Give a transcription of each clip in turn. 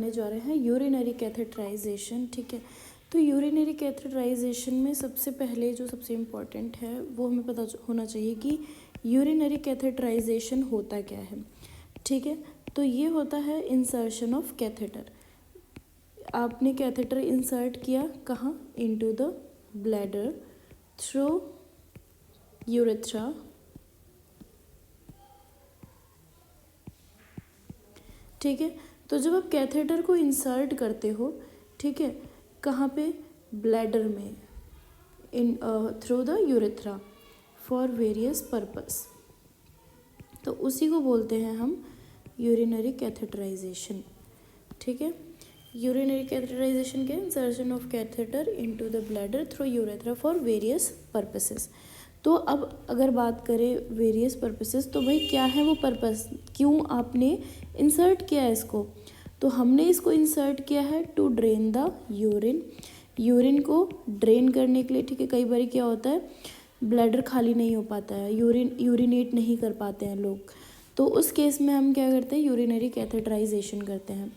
करने जा रहे हैं यूरिनरी कैथेटराइजेशन। ठीक है, तो यूरिनरी कैथेटराइजेशन में सबसे पहले जो सबसे इम्पॉर्टेंट है वो हमें पता होना चाहिए कि यूरिनरी कैथेटराइजेशन होता क्या है। ठीक है, तो ये होता है इंसर्शन ऑफ कैथेटर। आपने कैथेटर इंसर्ट किया कहाँ? Into the bladder through urethra. ठीक है, तो जब आप कैथेटर को इंसर्ट करते हो, ठीक है, कहाँ पे? ब्लैडर में, in through the urethra for various purpose, तो उसी को बोलते हैं हम यूरिनरी कैथेटराइजेशन। ठीक है, यूरिनरी कैथेटराइजेशन के insertion of catheter into the bladder through urethra for various purposes. तो अब अगर बात करें वेरियस पर्पसेस, तो भाई क्या है वो पर्पस, क्यों आपने इंसर्ट किया है इसको? तो हमने इसको इंसर्ट किया है to drain the urine, urine को ड्रेन करने के लिए। ठीक है, कई बार क्या होता है, ब्लैडर खाली नहीं हो पाता है, यूरिनेट नहीं कर पाते हैं लोग, तो उस केस में हम क्या करते हैं, यूरिनरी कैथेटराइजेशन करते हैं।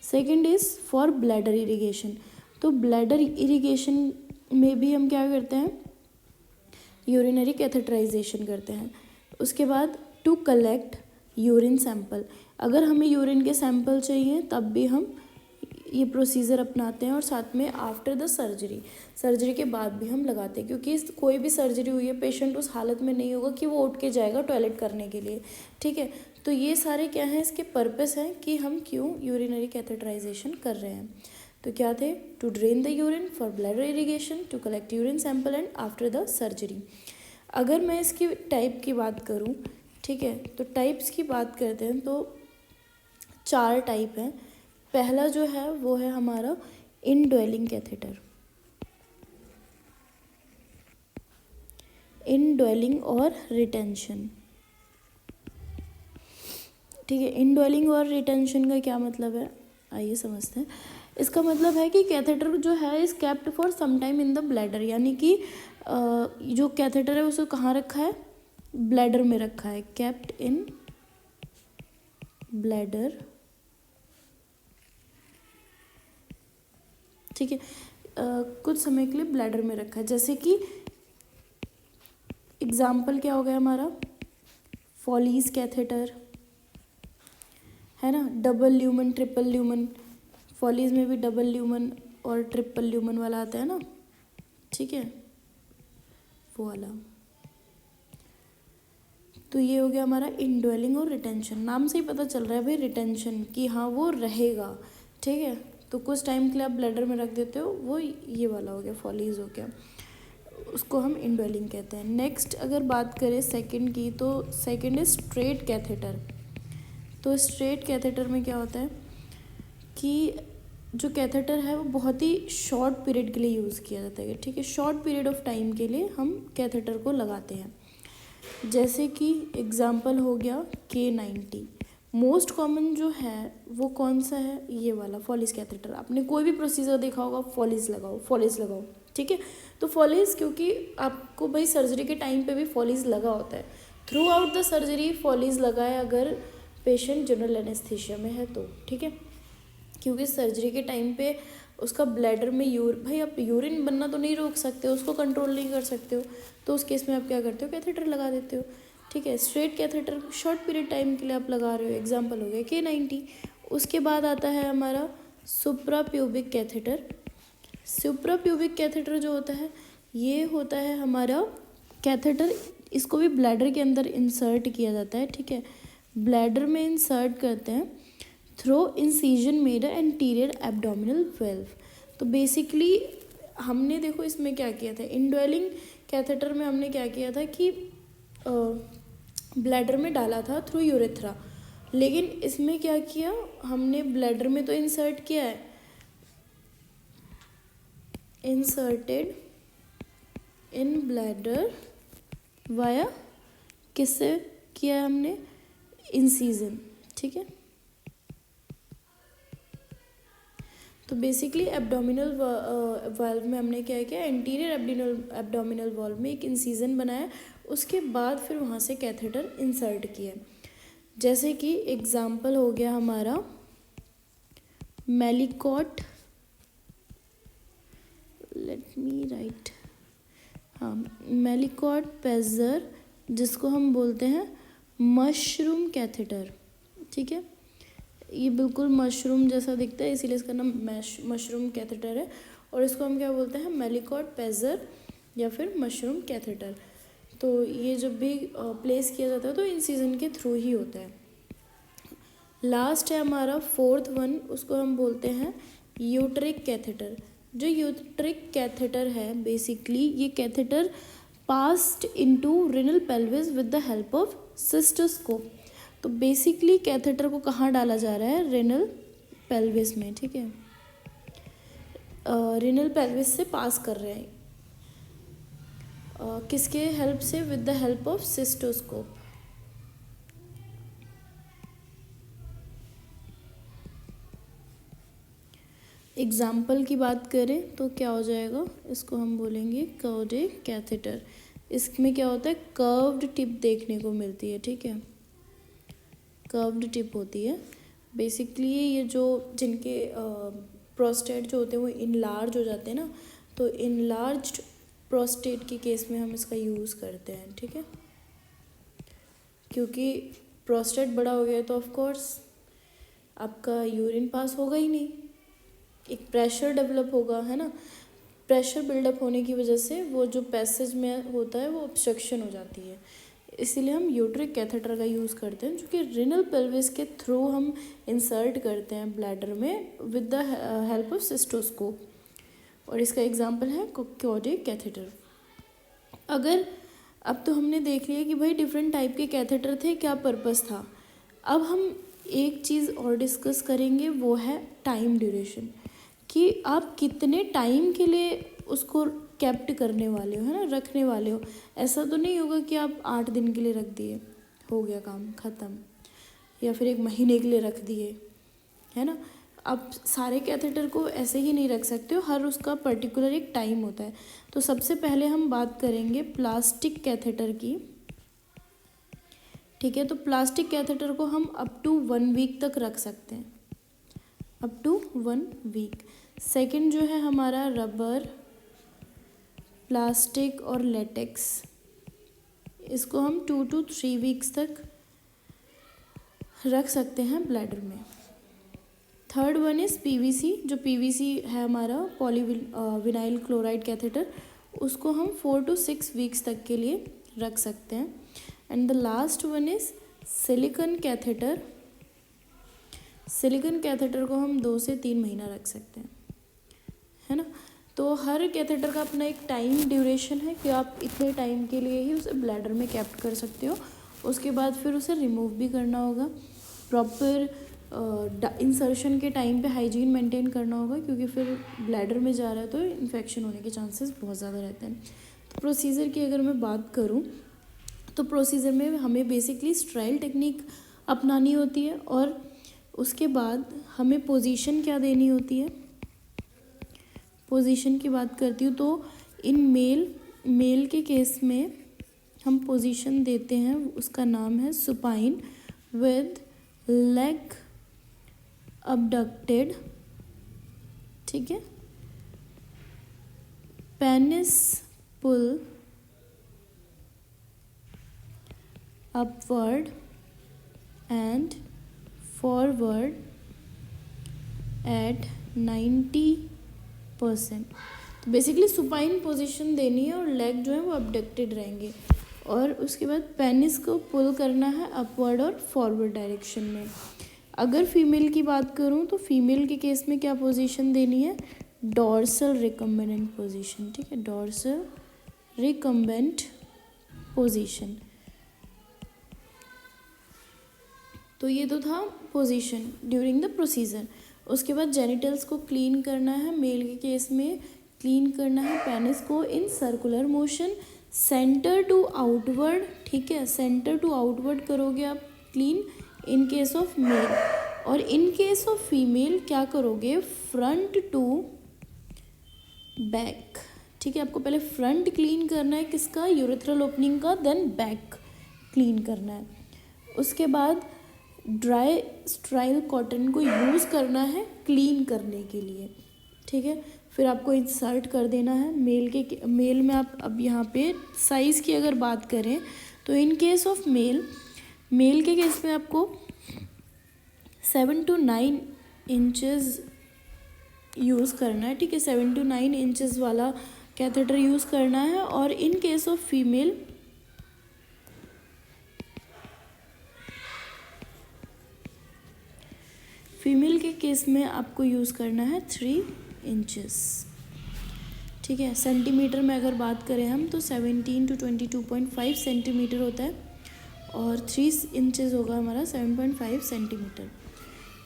Second is for bladder irrigation, तो ब्लैडर इरिगेशन में भी हम क्या करते हैं, यूरिनरी कैथेटराइजेशन करते हैं। उसके बाद टू कलेक्ट यूरिन सैंपल, अगर हमें यूरिन के सैंपल चाहिए तब भी हम ये प्रोसीजर अपनाते हैं, और साथ में आफ्टर द सर्जरी, सर्जरी के बाद भी हम लगाते हैं, क्योंकि कोई भी सर्जरी हुई है पेशेंट उस हालत में नहीं होगा कि वो उठ के जाएगा टॉयलेट करने के लिए। ठीक है, तो ये सारे क्या हैं, इसके पर्पस हैं कि हम क्यों यूरिनरी कैथेटराइजेशन कर रहे हैं। तो क्या थे? To drain the urine for bladder irrigation, to collect urine sample and after the surgery. अगर मैं इसकी टाइप की बात करूँ, ठीक है, तो टाइप्स की बात करते हैं तो 4 टाइप हैं। पहला जो है वो है हमारा इनड्वेलिंग कैथेटर, इनड्वेलिंग और रिटेंशन। ठीक है, इनड्वेलिंग और रिटेंशन का क्या मतलब है, आइए समझते हैं। इसका मतलब है कि कैथेटर जो है is kept for some time in the bladder, यानी कि जो कैथेटर है उसे कहाँ रखा है, ब्लैडर में रखा है, केप्ट इन ब्लैडर। ठीक है, कुछ समय के लिए ब्लैडर में रखा है, जैसे कि एग्जाम्पल क्या हो गया हमारा, फॉलीज कैथेटर है ना, double lumen, triple lumen, follies में भी डबल ल्यूमन और ट्रिपल ल्यूमन वाला आता है ना। ठीक है, वो वाला। तो ये हो गया हमारा इनड्वेलिंग और रिटेंशन। नाम से ही पता चल रहा है भाई रिटेंशन, कि हाँ वो रहेगा। ठीक है, तो कुछ टाइम के लिए आप ब्लैडर में रख देते हो, वो ये वाला हो गया, फॉलीज हो गया, उसको हम इनड्वेलिंग कहते हैं। नेक्स्ट अगर बात करें सेकंड की, तो सेकंड इज स्ट्रेट कैथेटर। तो स्ट्रेट कैथेटर में क्या होता है कि जो कैथेटर है वो बहुत ही शॉर्ट पीरियड के लिए यूज़ किया जाता है। ठीक है, शॉर्ट पीरियड ऑफ टाइम के लिए हम कैथेटर को लगाते हैं, जैसे कि एग्जांपल हो गया K90। मोस्ट कॉमन जो है वो कौन सा है, ये वाला फॉलीज कैथेटर। आपने कोई भी प्रोसीजर देखा होगा, फॉलीज लगाओ, फॉलीज लगाओ। ठीक है, तो फॉलीज, क्योंकि आपको भाई सर्जरी के टाइम पे भी फॉलीज लगा होता है, through out the surgery follies लगाए अगर पेशेंट जनरल एनेस्थीसिया में है तो। ठीक है, क्योंकि सर्जरी के टाइम पे उसका ब्लैडर में भाई आप यूरिन बनना तो नहीं रोक सकते, उसको कंट्रोल नहीं कर सकते हो, तो उस केस में आप क्या करते हो, कैथेटर लगा देते हो। ठीक है, straight catheter short period time के लिए आप लगा रहे हो, एग्जांपल हो गया K90। उसके बाद आता है हमारा सुप्राप्यूबिक कैथेटर। सुप्राप्यूबिक कैथेटर जो होता है, ये होता है हमारा कैथेटर, इसको भी ब्लैडर के अंदर इंसर्ट किया जाता है। ठीक है, ब्लैडर में इंसर्ट करते हैं through incision made anterior abdominal valve. तो बेसिकली हमने देखो इसमें क्या किया था, इनड्वेलिंग कैथेटर में हमने क्या किया था कि ब्लैडर में डाला था थ्रू यूरेथ्रा, लेकिन इसमें क्या किया हमने, ब्लैडर में तो इंसर्ट किया है, इंसर्टेड इन ब्लैडर वाया, किससे किया है हमने, इंसीजन। ठीक है, तो बेसिकली एब्डोमिनल वाल्व में हमने क्या किया, एंटीरियर एब्डोमिनल वाल्व में एक इंसीजन बनाया, उसके बाद फिर वहाँ से कैथेटर इंसर्ट किया। जैसे कि एग्जांपल हो गया हमारा मेलिकॉट, लेट मी राइट, हाँ मेलिकॉट पेजर, जिसको हम बोलते हैं मशरूम कैथेटर, ठीक है। ये बिल्कुल मशरूम जैसा दिखता है, इसीलिए इसका नाम मशरूम कैथेटर है, और इसको हम क्या बोलते हैं, मेलिकॉट पेजर या फिर मशरूम कैथेटर। तो ये जब भी प्लेस किया जाता है तो इंसिजन के थ्रू ही होता है। लास्ट है हमारा फोर्थ वन, उसको हम बोलते हैं यूट्रिक कैथेटर। जो यूट्रिक कैथेटर है बेसिकली ये catheter passed into renal pelvis with the help of cystoscope. तो बेसिकली कैथेटर को कहाँ डाला जा रहा है, रेनल पेल्विस में, ठीक है, रेनल पेल्विस से पास कर रहे हैं। किसके हेल्प से, with the help of cystoscope. Example की बात करें तो क्या हो जाएगा, इसको हम बोलेंगे कार्डियक कैथेटर। इसमें क्या होता है, कर्व्ड टिप देखने को मिलती है, ठीक है, कर्व्ड टिप होती है। बेसिकली ये जो जिनके प्रोस्टेट जो होते हैं वो इनलार्ज हो जाते हैं ना, तो इनलार्ज्ड प्रोस्टेट के केस में हम इसका यूज़ करते हैं, ठीक है, क्योंकि प्रोस्टेट बड़ा हो गया तो ऑफ कोर्स आपका यूरिन पास होगा ही नहीं, एक प्रेशर डेवलप होगा, है ना। प्रेशर बिल्डअप होने की वजह से वो जो पैसेज में होता है वो ऑब्स्ट्रक्शन हो जाती है, इसीलिए हम यूट्रिक कैथेटर का यूज़ करते हैं, जो कि रेनल पेल्विस के थ्रू हम इंसर्ट करते हैं ब्लैडर में with the help of cystoscope, और इसका एग्जांपल है कार्डियक कैथेटर। अगर अब तो हमने देख लिया कि भाई डिफरेंट टाइप के कैथेटर थे, क्या पर्पस था। अब हम एक चीज़ और डिस्कस करेंगे, वो है टाइम ड्यूरेशन, कि आप कितने टाइम के लिए उसको कैप्ट करने वाले हो, है ना, रखने वाले हो। ऐसा तो नहीं होगा कि आप 8 दिन के लिए रख दिए, हो गया काम ख़त्म, या फिर 1 महीने के लिए रख दिए, है ना। आप सारे कैथेटर को ऐसे ही नहीं रख सकते हो, हर उसका पर्टिकुलर एक टाइम होता है। तो सबसे पहले हम बात करेंगे प्लास्टिक कैथेटर की, ठीक है। तो प्लास्टिक कैथेटर को हम अप टू 1 वीक तक रख सकते हैं, अप टू 1 वीक। सेकंड जो है हमारा रबर, प्लास्टिक और लेटेक्स, इसको हम 2 to 3 वीक्स तक रख सकते हैं ब्लैडर में। थर्ड वन इज़ पीवीसी, जो पीवीसी है हमारा पॉलीविनाइल क्लोराइड कैथेटर, उसको हम 4 to 6 वीक्स तक के लिए रख सकते हैं। And the last one is silicon catheter. Silicon catheter को हम 2 से 3 महीना रख सकते हैं, है ना। तो हर कैथेटर का अपना एक टाइम ड्यूरेशन है कि आप इतने टाइम के लिए ही उसे ब्लैडर में कैप्ट कर सकते हो, उसके बाद फिर उसे रिमूव भी करना होगा। प्रॉपर इंसर्शन के टाइम पे हाइजीन मेंटेन करना होगा, क्योंकि फिर ब्लैडर में जा रहा है तो इन्फेक्शन होने के चांसेस बहुत ज़्यादा रहते हैं। तो प्रोसीजर की अगर मैं बात करूँ तो प्रोसीजर में हमें बेसिकली स्ट्राइल टेक्निक अपनानी होती है, और उसके बाद हमें पोजीशन क्या देनी होती है। पोजीशन की बात करती हूँ तो इन मेल के केस में हम पोजीशन देते हैं, उसका नाम है सुपाइन विद लेग अबडक्टेड, ठीक है। Penis pull upward and forward at 90%। तो बेसिकली सुपाइन पोजीशन देनी है और लेग जो है वो अबडक्टेड रहेंगे, और उसके बाद पेनिस को पुल करना है अपवर्ड और फॉरवर्ड डायरेक्शन में। अगर फीमेल की बात करूं तो फीमेल के केस में क्या पोजीशन देनी है, डॉर्सल रिकम्बेंट पोजीशन, ठीक है, डॉर्सल रिकम्बेंट पोजीशन। तो ये तो था पोजीशन ड्यूरिंग द प्रोसीजर। उसके बाद जेनिटल्स को क्लीन करना है, मेल के केस में क्लीन करना है पेनिस को in circular motion, centre to outward, ठीक है, सेंटर टू आउटवर्ड करोगे आप clean in case of male, और इन केस ऑफ फीमेल क्या करोगे, फ्रंट टू बैक, ठीक है। आपको पहले फ्रंट क्लीन करना है किसका, यूरेथ्रल ओपनिंग का, देन बैक क्लीन करना है। उसके बाद ड्राई स्ट्राइल कॉटन को यूज़ करना है क्लीन करने के लिए, ठीक है। फिर आपको इंसर्ट कर देना है। मेल में आप अब यहाँ पे साइज़ की अगर बात करें तो इन केस ऑफ मेल के केस में आपको 7 to 9 इंचेस यूज़ करना है, ठीक है। 7 to 9 इंचेस वाला कैथेटर यूज़ करना है। और इन केस ऑफ फीमेल के केस में आपको यूज़ करना है 3 इंचेस, ठीक है। सेंटीमीटर में अगर बात करें हम तो 17 to 22.5 सेंटीमीटर होता है और 3 इंचेस होगा हमारा 7.5 सेंटीमीटर,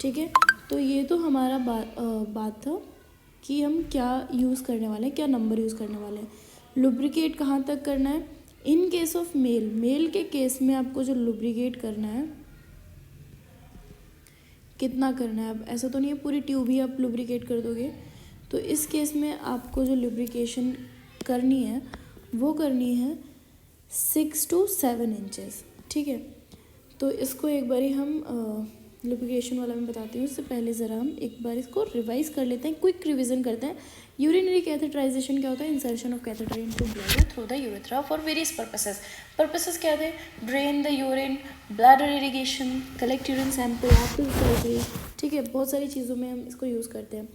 ठीक है। तो ये तो हमारा बात था कि हम क्या यूज़ करने वाले हैं, क्या नंबर यूज़ करने वाले हैं। लुब्रिकेट कहाँ तक करना है? इन केस ऑफ मेल के केस में आपको जो लुब्रिकेट करना है कितना करना है। अब ऐसा तो नहीं है पूरी ट्यूब ही आप लुब्रिकेट कर दोगे। तो इस केस में आपको जो लुब्रिकेशन करनी है वो करनी है 6 to 7 इंचेस, ठीक है। तो इसको एक बारी हम लुब्रिकेशन वाला मैं बताती हूँ। उससे पहले ज़रा हम एक बार इसको रिवाइज कर लेते हैं, क्विक रिवीजन करते हैं। यूरिनरी कैथेटराइजेशन क्या होता है? Insertion of catheter into bladder through the urethra for various purposes क्या थे? Drain the urine, bladder irrigation, collect urine sample, Apple surgery, ठीक है। बहुत सारी चीज़ों में हम इसको यूज़ करते हैं।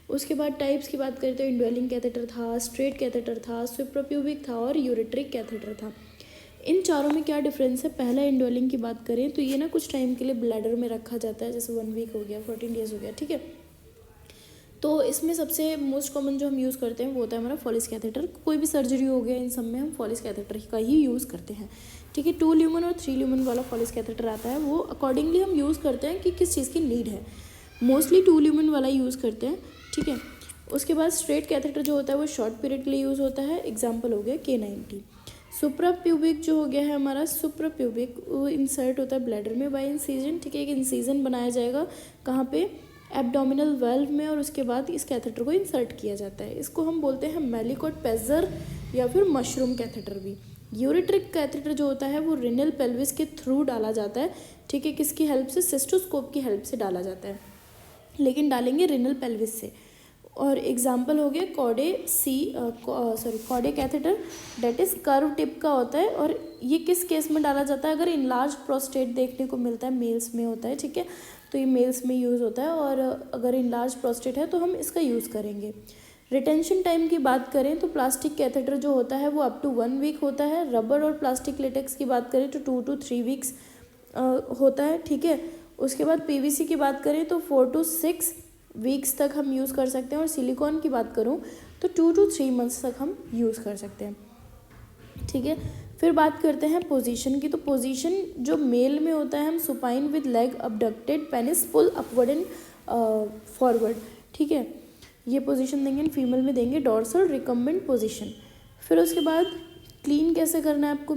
उसके बाद टाइप्स की बात करें तो इंडवेलिंग कैथेटर था, स्ट्रेट कैथेटर था, सुप्राप्यूबिक था और यूरेट्रिक कैथेटर था। इन चारों में क्या डिफरेंस है? पहला इंडवेलिंग की बात करें तो ये ना कुछ टाइम के लिए ब्लैडर में रखा जाता है, जैसे 1 वीक हो गया, 14 डेज हो गया, ठीक है। तो इसमें सबसे मोस्ट कॉमन जो हम यूज़ करते हैं वो होता है हमारा फॉलिस कैथेटर। कोई भी सर्जरी हो गया इन सब में हम फॉलिस कैथेटर का ही यूज़ करते हैं, ठीक है। 2 ल्यूमन और 3 ल्यूमन वाला फॉलिस कैथेटर आता है, वो अकॉर्डिंगली हम यूज़ करते हैं कि किस चीज़ की नीड है। मोस्टली 2 ल्यूमन वाला यूज़ करते हैं, ठीक है। उसके बाद स्ट्रेट कैथेटर जो होता है वो शॉर्ट पीरियड के लिए यूज़ होता है। एग्जाम्पल हो गया K90। सुप्राप्यूबिक जो हो गया है हमारा, सुप्राप्यूबिक वो इंसर्ट होता है ब्लैडर में बाय इंसीजन, ठीक है। एक इंसीजन बनाया जाएगा कहाँ पे? एब्डोमिनल वाल्व में, और उसके बाद इस कैथेटर को इंसर्ट किया जाता है। इसको हम बोलते हैं मैलिकोट पेजर या फिर मशरूम कैथेटर भी। यूरेट्रिक कैथेटर जो होता है वो रिनल पेल्विस के थ्रू डाला जाता है, ठीक है। किसकी हेल्प से? सिस्टोस्कोप की हेल्प से डाला जाता है, लेकिन डालेंगे रिनल पेल्विस से। और एग्जाम्पल हो गया coude catheter, that is curve tip का होता है। और ये किस केस में डाला जाता है? अगर इनलार्ज प्रोस्टेट देखने को मिलता है, मेल्स में होता है, ठीक है। तो ये मेल्स में यूज़ होता है, और अगर इनलार्ज प्रोस्टेट है तो हम इसका यूज़ करेंगे। रिटेंशन टाइम की बात करें तो प्लास्टिक कैथेटर जो होता है वो अप टू 1 वीक होता है। रबर और प्लास्टिक लेटेक्स की बात करें तो 2 to 3 वीक्स होता है, ठीक है। उसके बाद PVC की बात करें तो 4 to 6 वीक्स तक हम यूज़ कर सकते हैं। और सिलिकॉन की बात करूँ तो 2 to 3 मंथ्स तक हम यूज़ कर सकते हैं, ठीक है। फिर बात करते हैं पोजीशन की। तो पोजीशन जो मेल में होता है, हम supine with leg abducted, penis pull upward and forward, ठीक है। ये पोजीशन देंगे। फीमेल में देंगे डॉर्सल रिकम्बेंट पोजीशन। फिर उसके बाद क्लीन कैसे करना है आपको?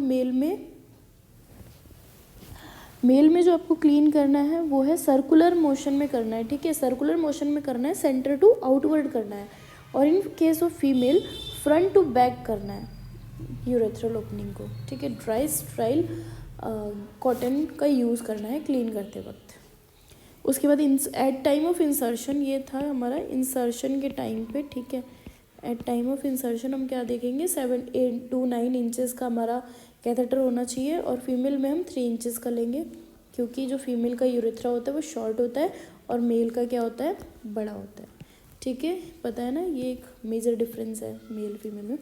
मेल में जो आपको क्लीन करना है वो है सर्कुलर मोशन में करना है, ठीक है। सर्कुलर मोशन में करना है, सेंटर टू आउटवर्ड करना है। और in case of female front to back करना है यूरेथ्रल ओपनिंग को, ठीक है। ड्राई स्ट्राइल कॉटन का यूज़ करना है क्लीन करते वक्त। उसके बाद एट टाइम ऑफ इंसर्शन, ये था हमारा इंसर्शन के टाइम पे, ठीक है। एट टाइम ऑफ इंसर्शन हम क्या देखेंगे? 7 to 9 इंचेस का हमारा कैथेटर होना चाहिए। और फीमेल में हम 3 इंचेस का लेंगे, क्योंकि जो फीमेल का यूरेथ्रा होता है वो शॉर्ट होता है और मेल का क्या होता है? बड़ा होता है, ठीक है। पता है ना, ये एक मेजर डिफरेंस है मेल फीमेल में।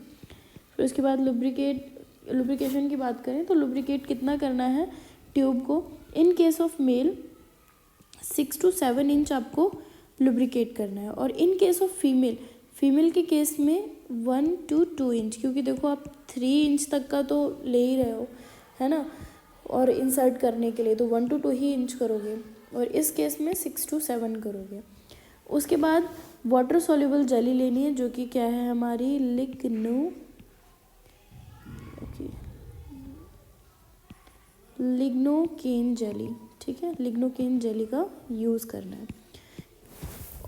फिर उसके बाद लुब्रिकेशन की बात करें तो लुब्रिकेट कितना करना है ट्यूब को? इन case of mail 6 to 7 inch आपको लुब्रिकेट करना है। और इन केस ऑफ फीमेल के केस में 1 to 2 इंच, क्योंकि देखो आप 3 इंच तक का तो ले ही रहे हो, है ना। और इंसर्ट करने के लिए तो 1 to 2 ही इंच करोगे, और इस केस में 6 to 7 करोगे। उसके बाद वाटर सॉल्युबल जेली लेनी है, जो कि क्या है हमारी? लिग्नोकेन जेली, ठीक है। लिग्नोकेन जेली का यूज़ करना है।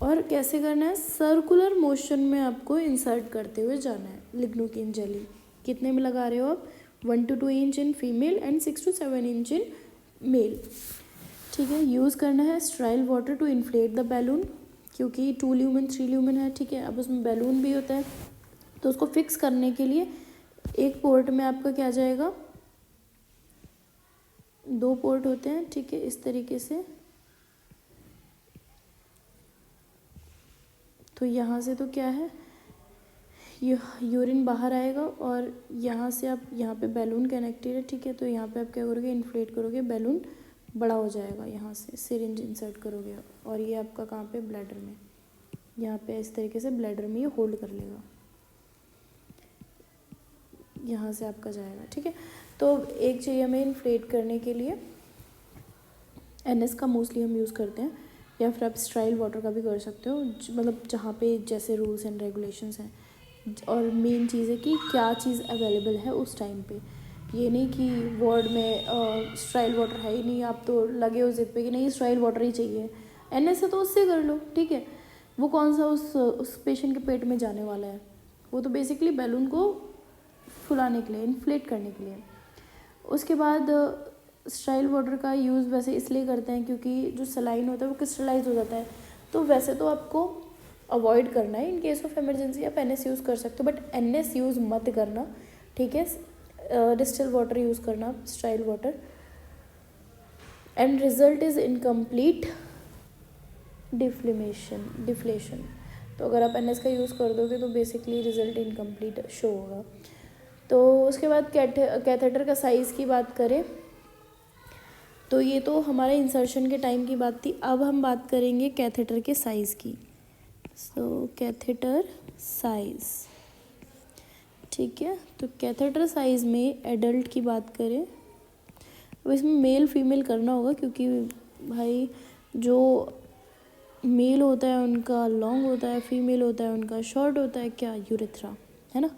और कैसे करना है? सर्कुलर मोशन में आपको इंसर्ट करते हुए जाना है लिग्नोकेन जेली। कितने में लगा रहे हो आप? 1 to 2 inch in female and 6 to 7 inch in male. ठीक है। यूज़ करना है sterile water to inflate the balloon, क्योंकि 2 ल्यूमेन 3 ल्यूमेन है, ठीक है। अब उसमें बैलून भी होता है, तो उसको फिक्स करने के लिए एक पोर्ट में आपका क्या जाएगा, 2 पोर्ट होते हैं, ठीक है, इस तरीके से। तो यहाँ से तो क्या है, यूरिन बाहर आएगा और यहाँ से आप यहाँ पे बैलून कनेक्टेड है, ठीक है। तो यहाँ पे आप क्या करोगे, इन्फ्लेट करोगे, बैलून बड़ा हो जाएगा, यहाँ से सिरिंज इंसर्ट करोगे और ये आपका कहाँ पे, ब्लैडर में, यहाँ पे इस तरीके से ब्लैडर में ये होल्ड कर लेगा, यहाँ से आपका जाएगा, ठीक है। तो एक चाहिए हमें इन्फ्लेट करने के लिए, NS का मोस्टली हम यूज़ करते हैं, या फिर आप स्ट्राइल वाटर का भी कर सकते हो, मतलब जहाँ पे जैसे रूल्स एंड रेगुलेशंस हैं। और मेन चीज़ है कि क्या चीज़ अवेलेबल है उस टाइम पे, ये नहीं कि वार्ड में स्ट्राइल वाटर है ही नहीं, आप तो लगे हो जिद पे कि नहीं स्ट्राइल वाटर ही चाहिए, NS है तो उससे कर लो, ठीक है। वो कौन सा उस पेशेंट के पेट में जाने वाला है, वो तो बेसिकली बैलून को फुलाने के लिए, इन्फ्लेट करने के लिए। उसके बाद स्ट्राइल वाटर का यूज़ वैसे इसलिए करते हैं क्योंकि जो सलाइन होता है वो क्रिस्टलाइज हो जाता है, तो वैसे तो आपको अवॉइड करना है। इन केस ऑफ इमरजेंसी आप NS यूज़ कर सकते हो, बट NS यूज़ मत करना, ठीक है। डिस्टिल वाटर यूज़ करना, स्ट्राइल water. And result is incomplete deflation. तो अगर आप NS का यूज़ कर दोगे तो बेसिकली रिजल्ट इनकम्प्लीट शो होगा। तो उसके बाद कैथेटर का साइज़ की बात करें तो ये तो हमारे इंसर्शन के टाइम की बात थी। अब हम बात करेंगे कैथेटर के साइज़ की। सो कैथेटर साइज़, ठीक है। तो कैथेटर साइज़ में एडल्ट की बात करें तो इसमें मेल फीमेल करना होगा, क्योंकि भाई जो मेल होता है उनका लॉन्ग होता है, फीमेल होता है उनका शॉर्ट होता है, क्या, यूरेथ्रा, है ना।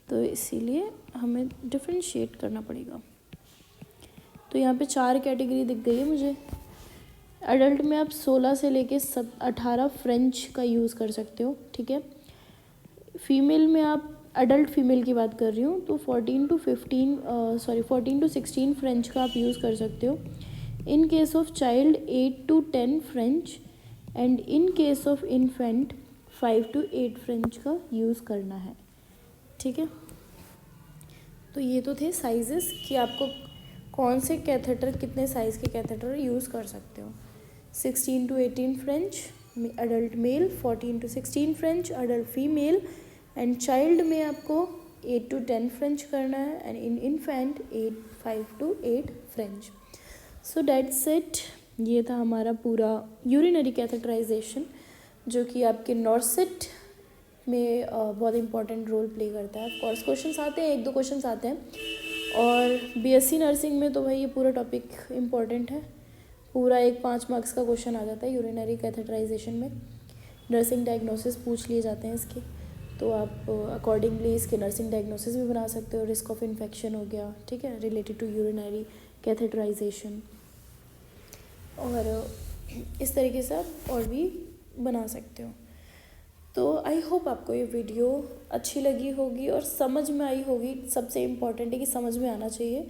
तो इसीलिए हमें डिफरेंशिएट करना पड़ेगा। तो यहाँ पे 4 कैटेगरी दिख गई है मुझे। एडल्ट में आप 16 से लेके 18 फ्रेंच का यूज़ कर सकते हो, ठीक है। फीमेल में आप, एडल्ट फीमेल की बात कर रही हूँ, तो 14 to 16 फ्रेंच का आप यूज़ कर सकते हो। इन case of child 8 to 10 French, and in case of infant 5 to 8 French का यूज़ करना है, ठीक है। तो ये तो थे साइजेस कि आपको कौन से कैथेटर, कितने साइज़ के कैथेटर यूज़ कर सकते हो। 16 to 18 French adult mail, 14 to 16 French adult female, and child में आपको 8 to 10 फ्रेंच करना है, and in infant 5 to 8 French. So that's it. ये था हमारा पूरा यूरिनरी कैथेटराइजेशन, जो कि आपके नॉर्सेट में बहुत इंपॉर्टेंट रोल प्ले करता है। ऑफकोर्स क्वेश्चंस आते हैं, 1-2 क्वेश्चंस आते हैं, और BSc नर्सिंग में तो भाई ये पूरा टॉपिक इम्पॉर्टेंट है। पूरा एक 5 मार्क्स का क्वेश्चन आ जाता है यूरिनरी कैथेटराइजेशन में। नर्सिंग डायग्नोसिस पूछ लिए जाते हैं इसके, तो आप अकॉर्डिंगली इसके नर्सिंग डायग्नोसिस भी बना सकते हो। रिस्क ऑफ इन्फेक्शन हो गया, ठीक है, रिलेटेड टू यूरिनरी कैथेटराइजेशन, और इस तरीके से आप और भी बना सकते हो। तो आई होप आपको ये वीडियो अच्छी लगी होगी और समझ में आई होगी। सबसे इम्पॉर्टेंट है कि समझ में आना चाहिए,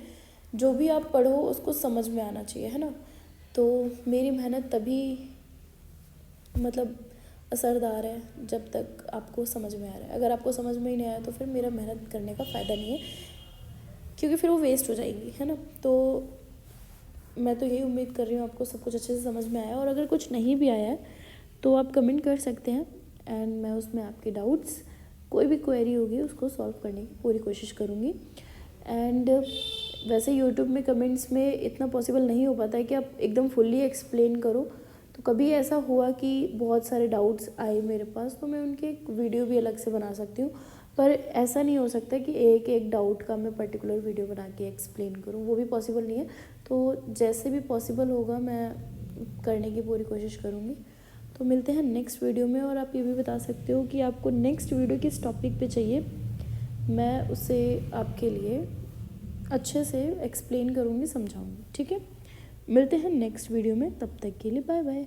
जो भी आप पढ़ो उसको समझ में आना चाहिए, है ना। तो मेरी मेहनत तभी मतलब असरदार है जब तक आपको समझ में आ रहा है। अगर आपको समझ में ही नहीं आया तो फिर मेरा मेहनत करने का फ़ायदा नहीं है, क्योंकि फिर वो वेस्ट हो जाएगी, है ना। तो मैं तो यही उम्मीद कर रही हूँ आपको सब कुछ अच्छे से समझ में आया, और अगर कुछ नहीं भी आया है तो आप कमेंट कर सकते हैं, एंड मैं उसमें आपके डाउट्स, कोई भी क्वेरी होगी उसको सॉल्व करने की पूरी कोशिश करूँगी। एंड वैसे यूट्यूब में कमेंट्स में इतना पॉसिबल नहीं हो पाता है कि आप एकदम फुल्ली एक्सप्लेन करो। तो कभी ऐसा हुआ कि बहुत सारे डाउट्स आए मेरे पास, तो मैं उनके एक वीडियो भी अलग से बना सकती हूँ, पर ऐसा नहीं हो सकता कि एक एक डाउट का मैं पर्टिकुलर वीडियो बना के एक्सप्लेन करूँ, वो भी पॉसिबल नहीं है। तो जैसे भी पॉसिबल होगा मैं करने की पूरी कोशिश करूँगी। तो मिलते हैं नेक्स्ट वीडियो में, और आप ये भी बता सकते हो कि आपको नेक्स्ट वीडियो किस टॉपिक पे चाहिए, मैं उसे आपके लिए अच्छे से एक्सप्लेन करूँगी, समझाऊँगी, ठीक है। मिलते हैं नेक्स्ट वीडियो में, तब तक के लिए बाय बाय।